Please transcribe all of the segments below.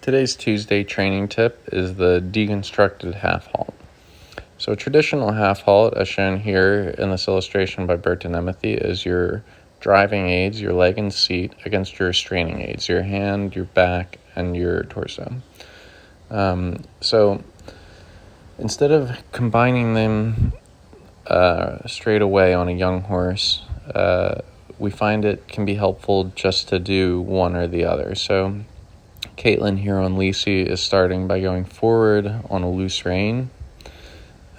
Today's Tuesday training tip is the deconstructed half halt. So a traditional half halt, as shown here in this illustration by Bert and Timothy, is your driving aids, your leg and seat, against your restraining aids, your hand, your back, and your torso. So instead of combining them straight away on a young horse, we find it can be helpful just to do one or the other. So Caitlin here on Lisi is starting by going forward on a loose rein,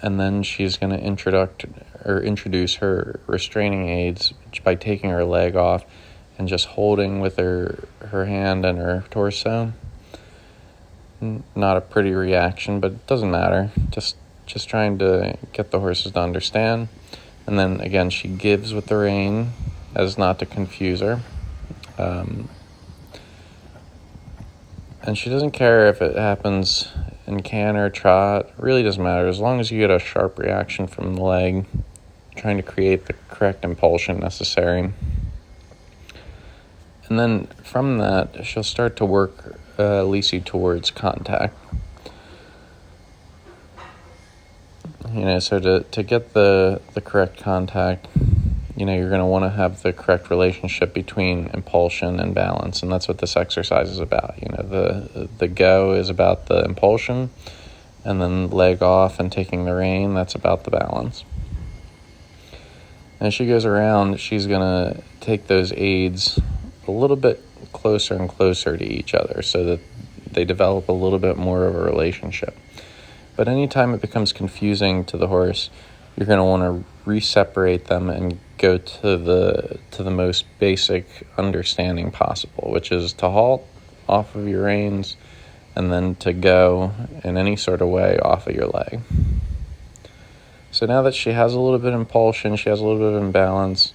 and then she's going to introduce her restraining aids by taking her leg off and just holding with her hand and her torso. Not a pretty reaction, but it doesn't matter. Just trying to get the horses to understand. And then again, she gives with the rein as not to confuse her. And she doesn't care if it happens in canter, trot. It really doesn't matter. As long as you get a sharp reaction from the leg, trying to create the correct impulsion necessary. And then from that, she'll start to work Lisi towards contact. So to get the correct contact, you're going to want to have the correct relationship between impulsion and balance, and that's what this exercise is about. The go is about the impulsion, and then leg off and taking the rein, that's about the balance. And as she goes around, she's going to take those aids a little bit closer and closer to each other so that they develop a little bit more of a relationship. But anytime it becomes confusing to the horse, you're going to want to re-separate them and go to the most basic understanding possible, which is to halt off of your reins and then to go in any sort of way off of your leg. So now that she has a little bit of impulsion, she has a little bit of imbalance,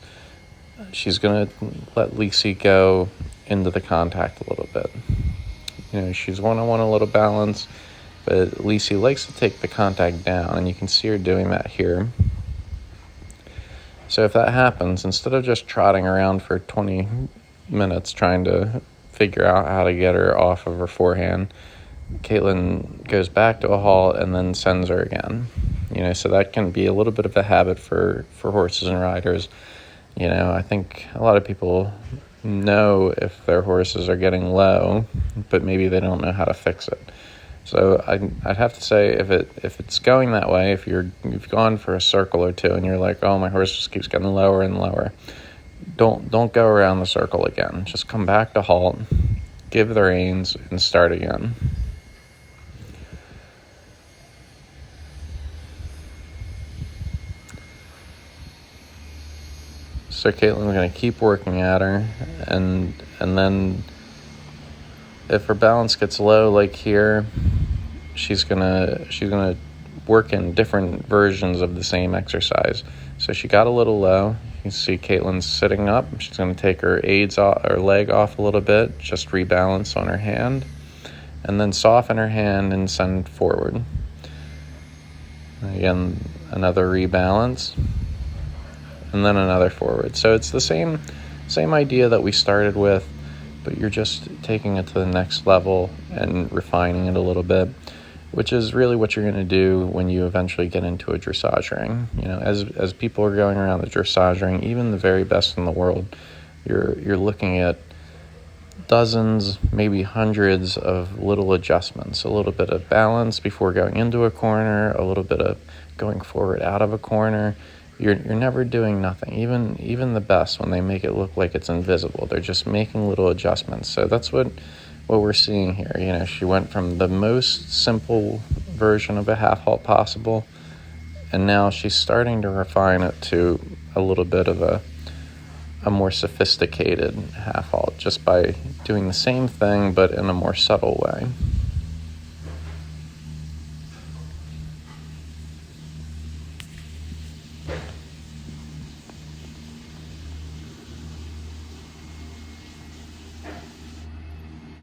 she's going to let Lisi go into the contact a little bit. She's going to want a little balance, but Lisi likes to take the contact down, and you can see her doing that here. So if that happens, instead of just trotting around for 20 minutes trying to figure out how to get her off of her forehand, Caitlin goes back to a halt and then sends her again. So that can be a little bit of a habit for horses and riders. I think a lot of people know if their horses are getting low, but maybe they don't know how to fix it. So I'd have to say if it's going that way, if you've gone for a circle or two and you're like, oh, my horse just keeps getting lower and lower, don't go around the circle again. Just come back to halt, give the reins, and start again. So Caitlin's going to keep working at her, and then if her balance gets low, like here, she's gonna work in different versions of the same exercise. So she got a little low. You can see Caitlin's sitting up. She's gonna take her leg off a little bit, just rebalance on her hand, and then soften her hand and send forward. Again, another rebalance, and then another forward. So it's the same idea that we started with, but you're just taking it to the next level and refining it a little bit, which is really what you're going to do when you eventually get into a dressage ring. As people are going around the dressage ring, even the very best in the world, you're looking at dozens, maybe hundreds of little adjustments, a little bit of balance before going into a corner, a little bit of going forward out of a corner. You're never doing nothing. Even the best, when they make it look like it's invisible, they're just making little adjustments. So that's what we're seeing here. She went from the most simple version of a half halt possible, and now she's starting to refine it to a little bit of a more sophisticated half halt, just by doing the same thing but in a more subtle way.